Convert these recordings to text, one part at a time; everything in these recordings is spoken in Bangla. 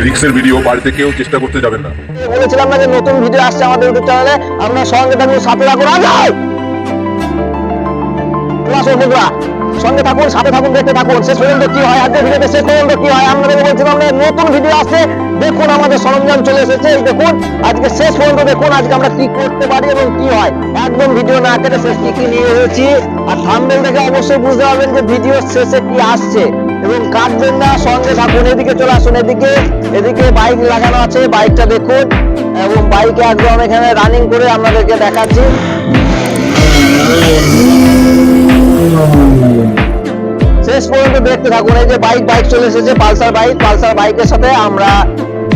রিক্সের ভিডিও বাড়িতে কেউ চেষ্টা করতে যাবেন না। বলেছিলাম না যে নতুন ভিডিও আসছে আমাদের ইউটিউব চ্যানেলে, আমরা সঙ্গে থাকুন, সাথে থাকুন। বন্ধুরা সঙ্গে থাকুন, সাথে থাকুন, দেখতে থাকুন শেষ পর্যন্ত কি হয়। আজকে ভিডিওতে শেষ পর্যন্ত কি হয় আপনাদের বলছিলাম না, নতুন ভিডিও আসছে। দেখুন আমাদের সরঞ্জাম চলে এসেছে, এই দেখুন আজকে শেষ পর্যন্ত দেখুন আজকে আমরা কি করতে পারি এবং কি হয়। একদম ভিডিও না কেটে শেষ কি নিয়ে এসেছি, আর থাম্বনেল দেখে অবশ্যই বুঝতে পারবেন যে ভিডিও শেষে কি আসছে এবং কাটবেন না, সঙ্গে থাকুন। এদিকে চলে আসুন, এদিকে বাইক লাগানো আছে, বাইকটা দেখুন এবং বাইকে একদম এখানে রানিং করে আপনাদেরকে দেখাচ্ছি। শেষ পর্যন্ত দেখতে থাকুন। এই যে বাইক চলে এসেছে, পালসার বাইকের সাথে আমরা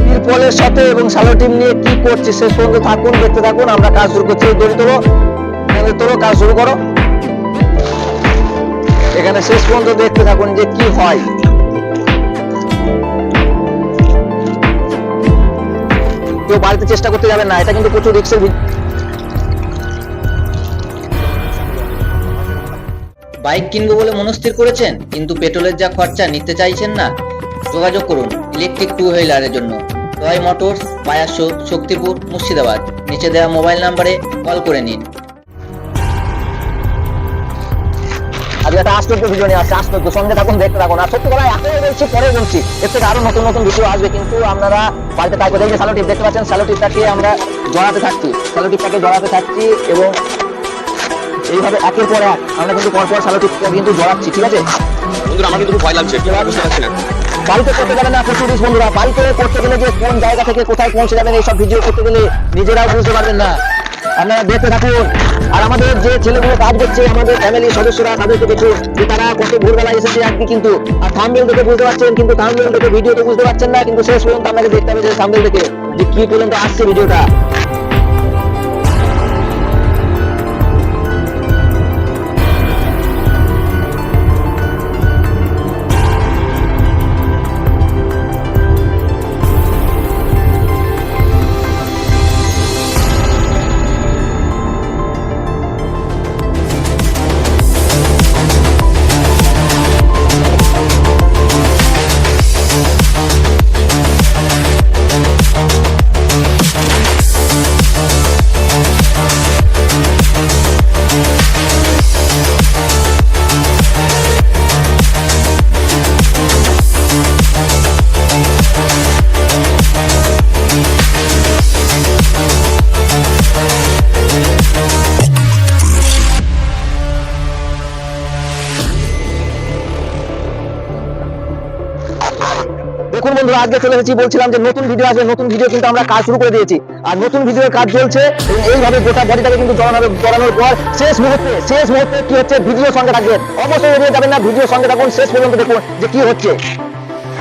তিরপলের সাথে এবং শ্যালো টিম নিয়ে কি করছি শেষ পর্যন্ত থাকুন, দেখতে থাকুন। আমরা কাজ শুরু করছি, দড়ি তোলো, কাজ শুরু করো। এখানে শেষ পর্যন্ত দেখতে থাকুন যে কি হয়। কেউ বাড়িতে চেষ্টা করতে যাবেন না, এটা কিন্তু প্রচুর রিস্কের। বাইক কিনবো বলে মনস্থির করেছেন কিন্তু পেট্রোলের যা খরচা নিতে চাইছেন না? যোগাযোগ করুন ইলেকট্রিক টু হুইলারের জন্য। টয় মোটরস, পায়াসো, শক্তিপুর, মুর্শিদাবাদ। নিচে দেওয়া মোবাইল নাম্বারে কল করে নিন। আজ একটা আশ্চর্য ভিডিও নিয়ে আসছে, আশ্চর্য। সঙ্গে থাকুন, দেখতে থাকুন। আর সত্যি কথা এখনই বলছি, পরে বলছি, এর থেকে আরো নতুন নতুন ভিডিও আসবে, কিন্তু আপনারা বাড়িতে তাই করে। এই যে শ্যালো টিপ দেখতে পাচ্ছেন, শ্যালো টিপটাকে আমরা জড়াতে থাকছি এবং এইভাবে একের পর এক আমরা কিন্তু পরপর শ্যালো টিপটা কিন্তু জড়াচ্ছি, ঠিক আছে বন্ধুরা? আমার কিন্তু খুব ভয় লাগছে, বুঝতে পারছি না। বাড়িতে করতে যাবেন না প্রচুর রিস্ক বন্ধুরা। বাড়িতে করতে গেলে যে কোন জায়গা থেকে কোথায় পৌঁছে যাবেন এইসব ভিডিও করতে গেলে নিজেরাও বুঝতে পারবেন না। আপনারা দেখতে থাকুন। আর আমাদের যে ছেলেগুলো কাজ করছে, আমাদের ফ্যামিলির সদস্যরা, তাদেরকে দেখুন যে তারা কত ভোরবেলা এসেছে আজকে। কিন্তু আর থাম্বনেল দেখে বুঝতে পারছেন, কিন্তু থাম্বনেল দেখে ভিডিওতে বুঝতে পারছেন না, কিন্তু শেষ পর্যন্ত আপনাকে দেখতে হবে যে থাম্বনেল দেখে যে কি পর্যন্ত আসছে ভিডিওটা। দেখুন বন্ধুরা, আজকে চলে এসেছি, বলছিলাম যে নতুন ভিডিও আসবে, নতুন ভিডিও কিন্তু আমরা কাজ শুরু করে দিয়েছি। আর নতুন ভিডিওর কাজ চলছে এবং এইভাবে গোটা বডিটাকে কিন্তু জড়ানোর পর শেষ মুহূর্তে কি হচ্ছে, ভিডিও সঙ্গে থাকবেন, অবশ্যই এড়িয়ে যাবেন না, ভিডিও সঙ্গে থাকুন, শেষ পর্যন্ত দেখুন যে কি হচ্ছে।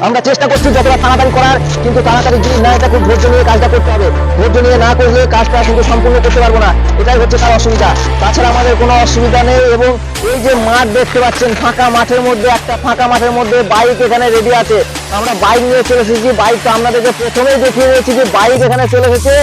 আমরা চেষ্টা করছি যতটা তাড়াতাড়ি করার, কিন্তু তাড়াতাড়ি জিনিস না, এটা খুব ধৈর্য নিয়ে কাজটা করতে হবে। ধৈর্য নিয়ে না করলে কাজটা কিন্তু সম্পূর্ণ করতে পারবো না, এটাই হচ্ছে তার অসুবিধা। তাছাড়া আমাদের কোনো অসুবিধা নেই। এবং এই যে মাঠ দেখতে পাচ্ছেন, ফাঁকা মাঠের মধ্যে বাইক এখানে রেডি আছে। আমরা বাইক নিয়ে চলে এসেছি। বাইকটা আপনাদেরকে প্রথমেই দেখিয়ে দিয়েছি যে বাইক এখানে চলে এসেছে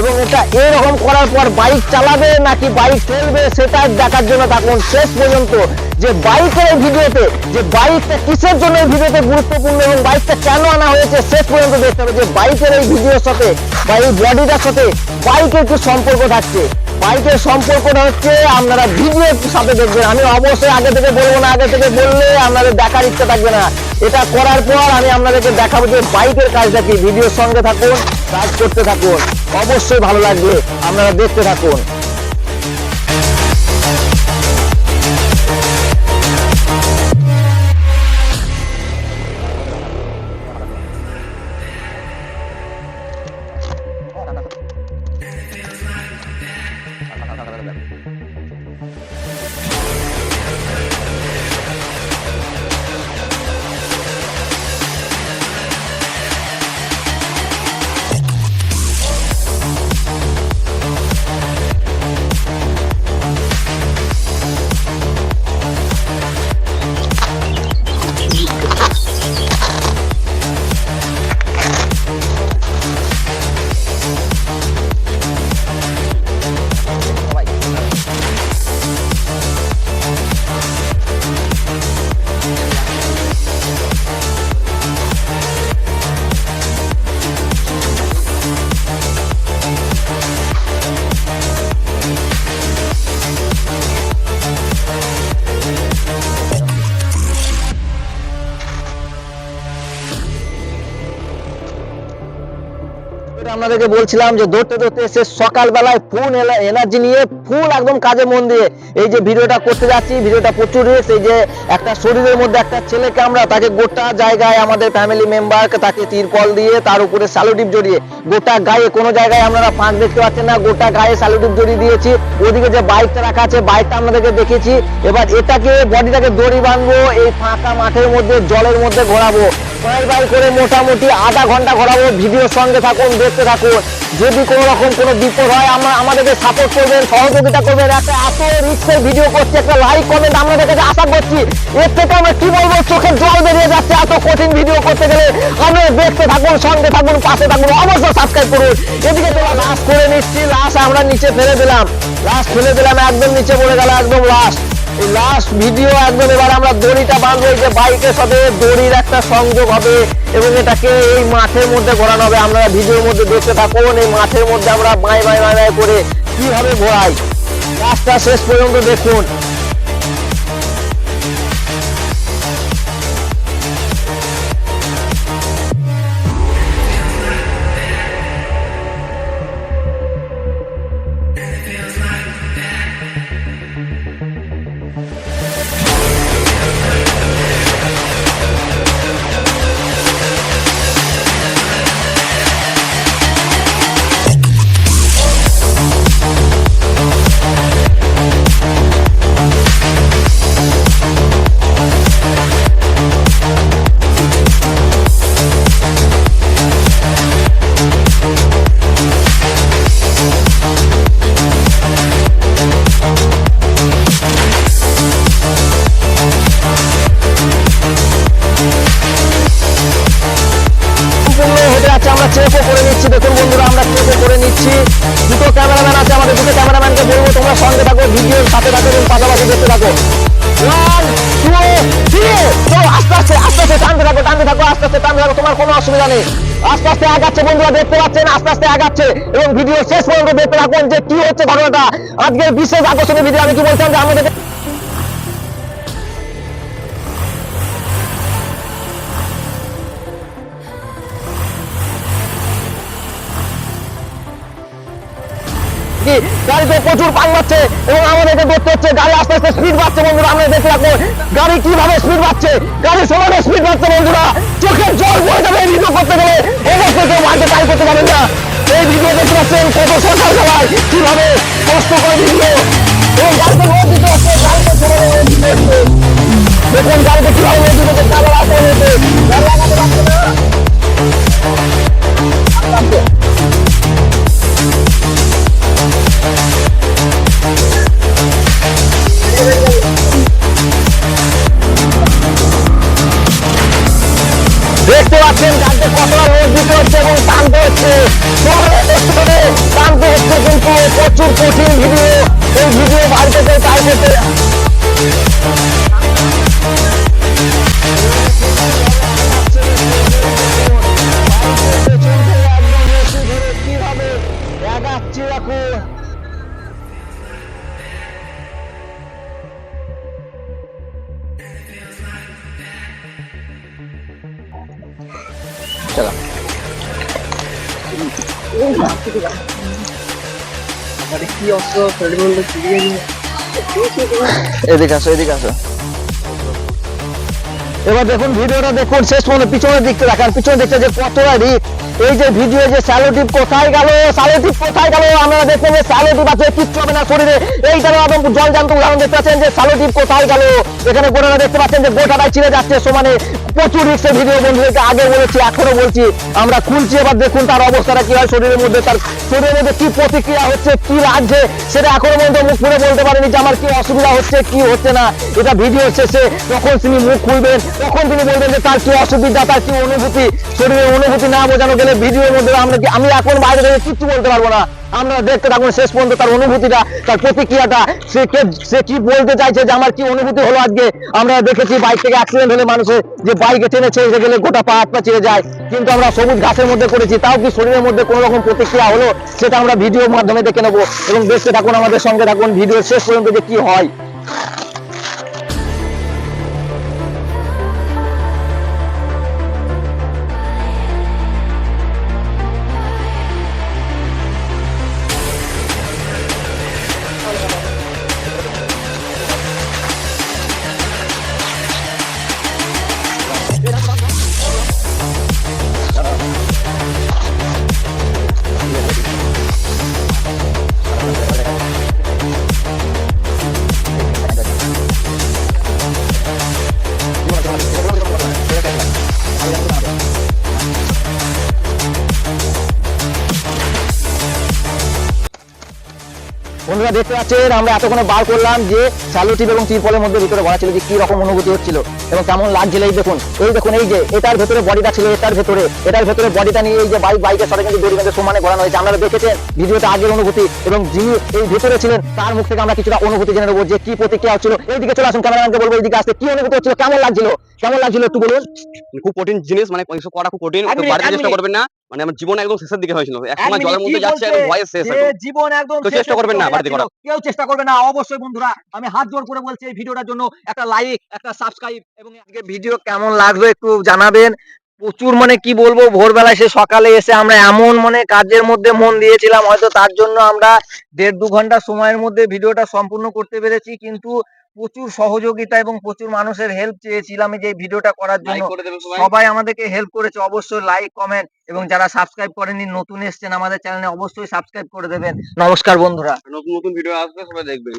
এবং এটা এরকম করার পর বাইক চালাবে নাকি বাইক ফেলবে সেটা দেখার জন্য থাকুন শেষ পর্যন্ত। যে বাইকের এই ভিডিওতে, যে বাইকটা কিসের জন্য এই ভিডিওতে গুরুত্বপূর্ণ এবং বাইকটা কেন আনা হয়েছে শেষ পর্যন্ত দেখতে হবে। যে বাইকের এই ভিডিওর সাথে বা এই বডিটার সাথে বাইকের কি সম্পর্ক থাকছে। বাইকের সম্পর্কটা হচ্ছে আপনারা ভিডিওর সাথে দেখবেন। আমি অবশ্যই আগে থেকে বলবো না, আগে থেকে বললে আপনাদের দেখার ইচ্ছা থাকবে না। এটা করার পর আমি আপনাদেরকে দেখাবো যে বাইকের কাজটা কি। ভিডিওর সঙ্গে থাকুন, কাজ করতে থাকুন, অবশ্যই ভালো লাগবে, আপনারা দেখতে থাকুন। আপনাদেরকে বলছিলাম যে ধরতে ধরতে এসে সকালবেলায় ফুল এনার্জি নিয়ে ফুল একদম কাজে মন দিয়ে এই যে ভিডিওটা করতে যাচ্ছি, ভিডিওটা প্রচুর রিস্ক। এই যে একটা শরীরের মধ্যে একটা ছেলেকে আমরা তাকে গোটা জায়গায় আমাদের ফ্যামিলি মেম্বারকে তাকে তিরপল দিয়ে তার উপরে স্যালোটিপ জড়িয়ে গোটা গায়ে কোনো জায়গায় আপনারা ফাঁক দেখতে পাচ্ছেন না, গোটা গায়ে স্যালোটিপ জড়িয়ে দিয়েছি। ওদিকে যে বাইকটা রাখা আছে বাইকটা আপনাদেরকে দেখেছি। এবার এটাকে বডিটাকে দড়ি বাঁধবো, এই ফাঁকা মাঠের মধ্যে জলের মধ্যে ঘোরাবো, বাই করে মোটামুটি আধা ঘন্টা ঘোরাবো। ভিডিওর সঙ্গে থাকুন, দেখতে থাকুন। যদি কোনো রকম কোনো বিপদ হয় আমাদেরকে সাপোর্ট করবেন, সহযোগিতা করবেন। একটা এত রিস্কের ভিডিও করছি, একটা লাইক কমেন্ট আপনাদের কাছে আশা করছি। এর থেকে আমরা কি বলবো, চোখের জল বেরিয়ে যাচ্ছে এত কঠিন ভিডিও করতে গেলে। আপনারা দেখতে থাকুন, সঙ্গে থাকুন, পাশে থাকুন, অবশ্যই সাবস্ক্রাইব করুন। এদিকে তো লাশ করে নিচ্ছি, লাশ আমরা নিচে ফেলে দিলাম, লাশ ফেলে দিলাম, একদম নিচে পড়ে গেল, একদম লাশ। এই লাস্ট ভিডিও একদম। এবার আমরা দড়িটা বাঁধবো, এই যে বাইকের সাথে দড়ির একটা সংযোগ হবে এবং এটাকে এই মাঠের মধ্যে ঘোরানো হবে। আমরা ভিডিওর মধ্যে দেখতে থাকুন। এই মাঠের মধ্যে আমরা বাই বাই বাই বাই করে কিভাবে ঘোরাই, কাজটা শেষ পর্যন্ত দেখুন। আমরা চেপও করে নিচ্ছি। দেখুন বন্ধুরা, আমরা চেপও করে নিচ্ছি। দুটো ক্যামেরাম্যান আছে আমাদের, দুটো ক্যামেরাম্যানকে বলবো তোমরা সঙ্গে থাকো, ভিডিওর সাথে থাকো এবং পাশাপাশি দেখতে থাকো। 1 2 3 চলো, আস্তে আস্তে আস্তে আস্তে টানতে থাকো, টানতে থাকো, আস্তে আস্তে টানতে থাকো, তোমার কোনো অসুবিধা নেই। আস্তে আস্তে আগাচ্ছে বন্ধুরা, দেখতে পাচ্ছেন আস্তে আস্তে আগাচ্ছে এবং ভিডিও শেষ পর্যন্ত দেখতে থাকুন যে কি হচ্ছে ঘটনাটা। আজকের বিশেষ আকর্ষণীয় ভিডিও। আমি কি বলছিলাম যে আমাদের গাড়িতে প্রচুর পানি পাচ্ছে এবং আমাদেরকে দেখতে হচ্ছে গাড়ি আস্তে আস্তে স্পিড পাচ্ছে বন্ধুরা। আমরা দেখতে থাকুন গাড়ি কিভাবে স্পিড পাচ্ছে, গাড়ি সমানে স্পিড পাচ্ছে বন্ধুরা। চোখের জল পড়ে যাবে এই ভিডিও করতে গেলে, অবশ্যই কেউ বাড়িতে ট্রাই করতে পারবেন না। এই ভিডিও দেখতে পাচ্ছেন কত সকাল বেলায় কিভাবে কষ্ট করে ভিডিও এবং গাড়িতে রোদ দিতে হচ্ছে, গাড়িতে সমানে রোদ দিতে হচ্ছে। দেখুন গাড়িতে কিভাবে রোদ দিতে হচ্ছে, গাড়ি লাগাতে হচ্ছে, গাড়ি লাগাতে পারছে না। দেখতে পাচ্ছেন গাড়িতে কতটা রোদ দিতে হচ্ছে এবং টানতে হচ্ছে, টানতে হচ্ছে, কিন্তু প্রচুর কঠিন ভিডিও। এই ভিডিও বাড়িতে কেউ ট্রাই করতে কিভাবে দেখাচ্ছি দেখুন। চলো এদিকে আসো, এদিকে আসো। এবার দেখুন ভিডিওটা দেখুন শেষ পর্যন্ত, পিছনের দিকটা দেখান, পিছনের দিকটা যে কতটা রিস্ক। এই যে ভিডিও যে স্যালোটিপ কোথায় গেল, স্যালোটিপ কোথায় গেল, আপনারা দেখবেন যে স্যালোটিপ আছে, কিচ্ছু হবে না শরীরে। এইটারও একদম জলজান্ত উদাহরণ দেখতে পাচ্ছেন যে স্যালোটিপ কোথায় গেল। এখানে গোটাটা দেখতে পাচ্ছেন যে গোটাটাই ছিঁড়ে যাচ্ছে সমানে। প্রচুর রিস্কের ভিডিও বন্ধুদেরকে আগে বলেছি, এখনো বলছি। আমরা খুলছি, এবার দেখুন তার অবস্থাটা কি হয় শরীরের মধ্যে, তার শরীরের মধ্যে কি প্রতিক্রিয়া হচ্ছে, কি লাগছে, সেটা এখনো পর্যন্ত মুখ খুলে বলতে পারেনি যে আমার কি অসুবিধা হচ্ছে, কি হচ্ছে না। এটা ভিডিও শেষে যখন তিনি মুখ খুলবেন তখন তিনি বলবেন যে তার কি অসুবিধা, তার কি অনুভূতি। শরীরের অনুভূতি না বোঝানো গেলে ভিডিওর মধ্যে আমি এখন বাইরে থেকে কিচ্ছু বলতে পারবো না। আমরা দেখতে থাকুন শেষ পর্যন্ত তার অনুভূতিটা, তার প্রতিক্রিয়াটা, সে কি বলতে চাইছে, যে আমার কি অনুভূতি হলো আজকে। আমরা দেখেছি বাইক থেকে অ্যাক্সিডেন্ট হলে মানুষের যে বাইকে টেনে ছেড়ে গেলে গোটা পা হাত পা ছিঁড়ে যায়, কিন্তু আমরা সবুজ ঘাসের মধ্যে করেছি, তাও কি শরীরের মধ্যে কোনো রকম প্রতিক্রিয়া হলো, সেটা আমরা ভিডিওর মাধ্যমে দেখে নেবো এবং দেখতে থাকুন, আমাদের সঙ্গে থাকুন ভিডিও শেষ পর্যন্ত যে কি হয়। বন্ধুরা দেখতে পাচ্ছেন আমরা এতক্ষণে বার করলাম যে স্যালুটিপ এবং তিরপলের মধ্যে ভিতরে ভরা ছিল যে কি রকম অনুভূতি হচ্ছিল এবং কেমন লাগছিল। এই দেখুন এই যে এটার ভেতরে বডিটা ছিল, এটার ভেতরে বডিটা নিয়ে এই যে বাইকের সাথে কিন্তু দড়ি বেঁধে সমানে ঘোরানো হয়েছে। আপনারা দেখেছেন ভিডিওতে আগের অনুভূতি এবং যিনি এই ভেতরে ছিলেন তার মুখ থেকে আমরা কিছুটা অনুভূতি জেনে নেবো যে কি প্রতিক্রিয়া হচ্ছিল। এইদিকে চলে আসুন, ক্যামেরাম্যানকে বলবো এইদিকে আসতে, কি অনুভূতি হচ্ছিল, কেমন লাগছিল একটু বলুন। খুব কঠিন জিনিস, মানে এসব করা খুব কঠিন, এক তো মিনিট, বাড়িতে এক চেষ্টা মিনিট। করবেন না। মানে আমার জীবন একদম শেষের দিকে হয়েছিল, এক এক সময় মিনিট, জলের কি মধ্যে যাচ্ছে, বলছে? একদম ভয়ে শেষ যে একদম। জীবন একদম তো চেষ্টা করবেন না বাড়িতে করা। কেউ চেষ্টা করবে না অবশ্যই। বন্ধুরা আমি হাত জোর করে বলছি এই ভিডিওটার জন্য একটা লাইক, একটা সাবস্ক্রাইব এবং আজকে ভিডিও কেমন লাগবে একটু জানাবেন। প্রচুর মানে কি বলবো, ভোরবেলায় সে সকালে এসে আমরা এমন মানে কাজের মধ্যে মন দিয়েছিলাম, হয়তো তার জন্য আমরা 1.5-2 ঘন্টা সময়ের মধ্যে ভিডিওটা সম্পূর্ণ করতে পেরেছি, কিন্তু প্রচুর সহযোগিতা এবং প্রচুর মানুষের হেল্প চেয়েছিলাম এই যে ভিডিওটা করার জন্য। লাইক করে দেবেন সবাই। সবাই আমাদেরকে হেল্প করেছে, অবশ্যই লাইক কমেন্ট এবং যারা সাবস্ক্রাইব করেননি নতুন এসেছেন আমাদের চ্যানেলে অবশ্যই সাবস্ক্রাইব করে দেবেন। নমস্কার বন্ধুরা। নতুন নতুন ভিডিও আসবে, সবাই দেখবেন।